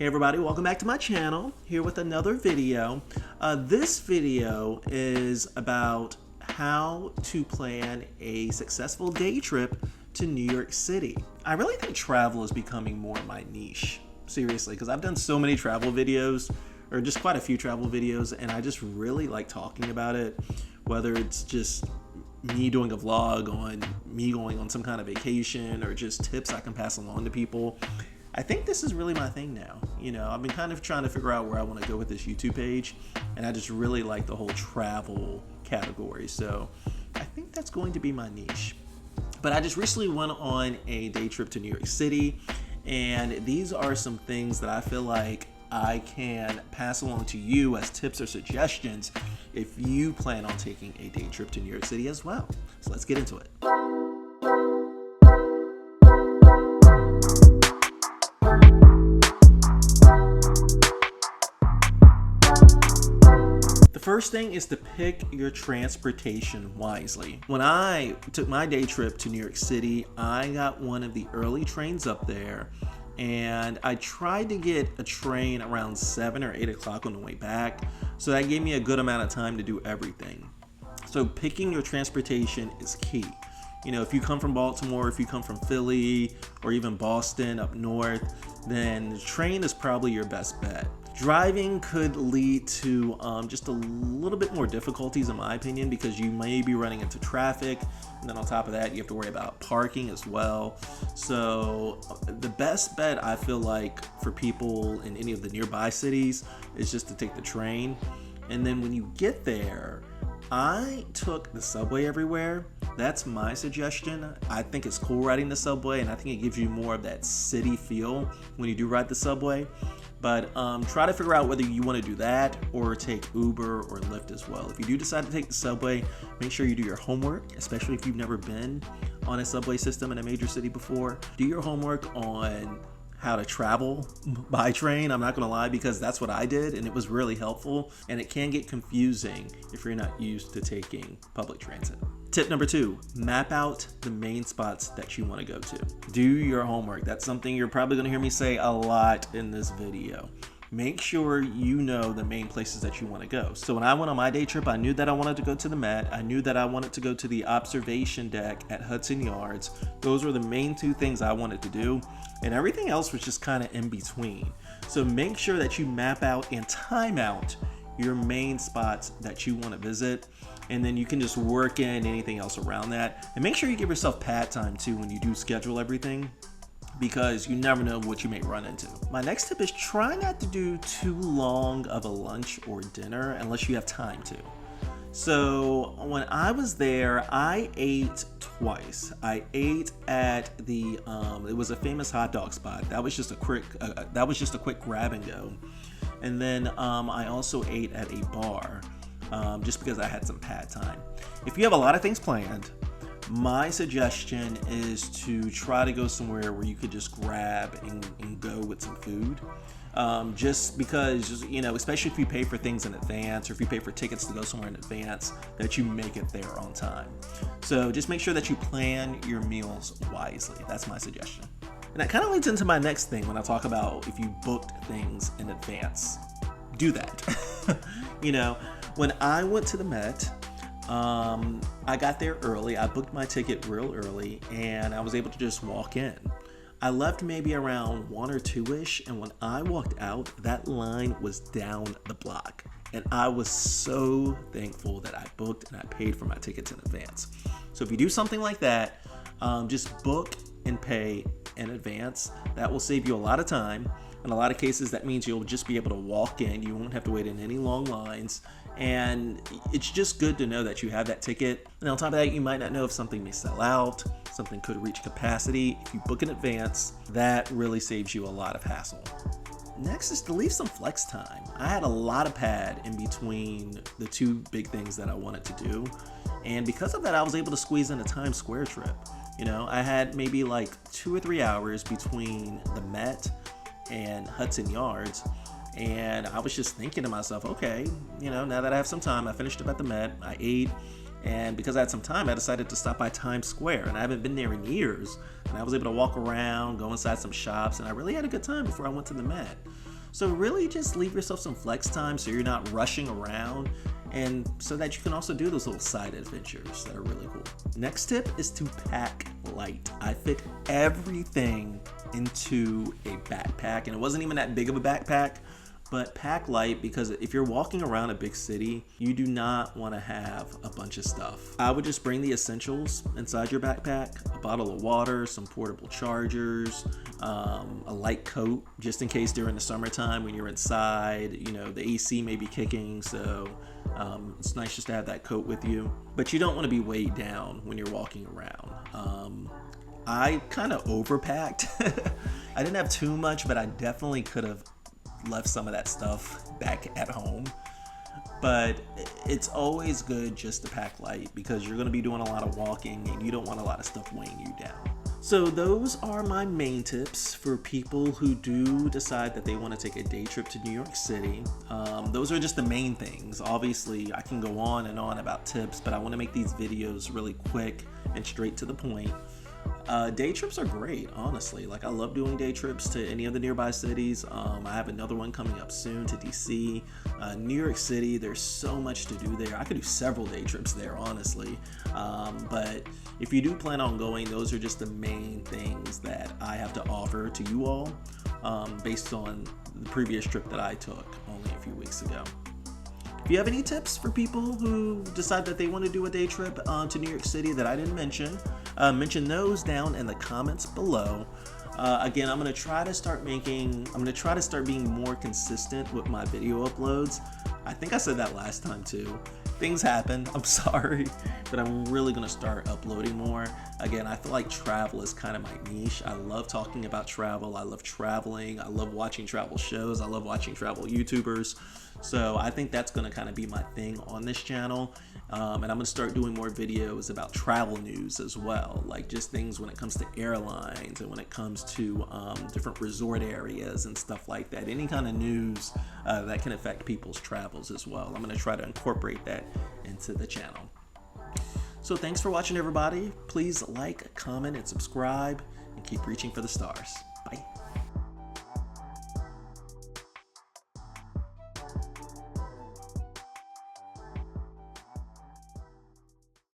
Hey everybody, welcome back to my channel, here with another video. This video is about how to plan a successful day trip to New York City. I really think travel is becoming more my niche, seriously, because I've done so many travel videos, or just quite a few travel videos, and I just really like talking about it, whether it's just me doing a vlog on me going on some kind of vacation or just tips I can pass along to people. I think this is really my thing now. You know, I've been kind of trying to figure out where I want to go with this YouTube page, and I just really like the whole travel category. So I think that's going to be my niche. But I just recently went on a day trip to New York City, and these are some things that I feel like I can pass along to you as tips or suggestions if you plan on taking a day trip to New York City as well. So let's get into it. The first thing is to pick your transportation wisely. When I took my day trip to New York City, I got one of the early trains up there, and I tried to get a train around 7 or 8 o'clock on the way back, so that gave me a good amount of time to do everything. So picking your transportation is key. You know, if you come from Baltimore, if you come from Philly, or even Boston up north, then the train is probably your best bet. Driving could lead to just a little bit more difficulties, in my opinion, because you may be running into traffic, and then on top of that, you have to worry about parking as well. So the best bet, I feel like, for people in any of the nearby cities is just to take the train. And then when you get there, I took the subway everywhere. That's my suggestion. I think it's cool riding the subway, and I think it gives you more of that city feel when you do ride the subway. But try to figure out whether you want to do that or take Uber or Lyft as well. If you do decide to take the subway, make sure you do your homework, especially if you've never been on a subway system in a major city before. Do your homework on how to travel by train. I'm not gonna lie, because that's what I did, and it was really helpful, and it can get confusing if you're not used to taking public transit. Tip number 2, map out the main spots that you want to go to. Do your homework. That's something you're probably going to hear me say a lot in this video. Make sure you know the main places that you want to go. So when I went on my day trip, I knew that I wanted to go to the Met. I knew that I wanted to go to the observation deck at Hudson Yards. Those were the main 2 things I wanted to do, and everything else was just kind of in between. So make sure that you map out and time out your main spots that you want to visit, and then you can just work in anything else around that. And make sure you give yourself pad time too when you do schedule everything, because you never know what you may run into. My next tip is try not to do too long of a lunch or dinner unless you have time to. So when I was there, I ate twice. I ate at the it was a famous hot dog spot. That was just a quick grab and go. And then I also ate at a bar, just because I had some pad time. If you have a lot of things planned, my suggestion is to try to go somewhere where you could just grab and go with some food. Just because, you know, especially if you pay for things in advance, or if you pay for tickets to go somewhere in advance, that you make it there on time. So just make sure that you plan your meals wisely. That's my suggestion. And that kind of leads into my next thing when I talk about if you booked things in advance. Do that. You know, when I went to the Met, I got there early. I booked my ticket real early, and I was able to just walk in. I left maybe around 1 or 2-ish, and when I walked out, that line was down the block. And I was so thankful that I booked and I paid for my tickets in advance. So if you do something like that, just book and pay in advance. That will save you a lot of time. In a lot of cases, that means you'll just be able to walk in. You won't have to wait in any long lines. And it's just good to know that you have that ticket. And on top of that, you might not know if something may sell out, something could reach capacity. If you book in advance, that really saves you a lot of hassle. Next is to leave some flex time. I had a lot of pad in between the 2 big things that I wanted to do. And because of that, I was able to squeeze in a Times Square trip. You know, I had maybe like 2 or 3 hours between the Met and Hudson Yards, and I was just thinking to myself, okay, you know, now that I have some time, I finished up at the Met, I ate, And because I had some time, I decided to stop by Times Square, and I haven't been there in years. And I was able to walk around, go inside some shops, and I really had a good time before I went to the Met. So really just leave yourself some flex time so you're not rushing around, and so that you can also do those little side adventures that are really cool. Next tip is to pack light. I fit everything into a backpack, and it wasn't even that big of a backpack, but pack light, because if you're walking around a big city, you do not want to have a bunch of stuff. I would just bring the essentials inside your backpack: a bottle of water, some portable chargers, a light coat, just in case during the summertime when you're inside, you know, the AC may be kicking, so it's nice just to have that coat with you. But you don't want to be weighed down when you're walking around. I kind of overpacked. I didn't have too much, but I definitely could have left some of that stuff back at home. But it's always good just to pack light, because you're going to be doing a lot of walking and you don't want a lot of stuff weighing you down. So those are my main tips for people who do decide that they want to take a day trip to New York City. Those are just the main things. Obviously, I can go on and on about tips, but I want to make these videos really quick and straight to the point. Day trips are great, honestly. Like, I love doing day trips to any of the nearby cities. I have another one coming up soon to DC. New York City, there's so much to do there. I could do several day trips there, honestly. But if you do plan on going, those are just the main things that I have to offer to you all, based on the previous trip that I took only a few weeks ago. If you have any tips for people who decide that they want to do a day trip to New York City that I didn't mention, mention those down in the comments below. Again, I'm gonna try to start being more consistent with my video uploads. I think I said that last time too. Things happen, I'm sorry, but I'm really gonna start uploading more. Again, I feel like travel is kind of my niche. I love talking about travel. I love traveling. I love watching travel shows. I love watching travel YouTubers. So I think that's gonna kind of be my thing on this channel. And I'm gonna start doing more videos about travel news as well, like just things when it comes to airlines and when it comes to different resort areas and stuff like that. Any kind of news that can affect people's travels as well. I'm gonna try to incorporate that into the channel. So thanks for watching, everybody. Please like, comment, and subscribe, and keep reaching for the stars. Bye.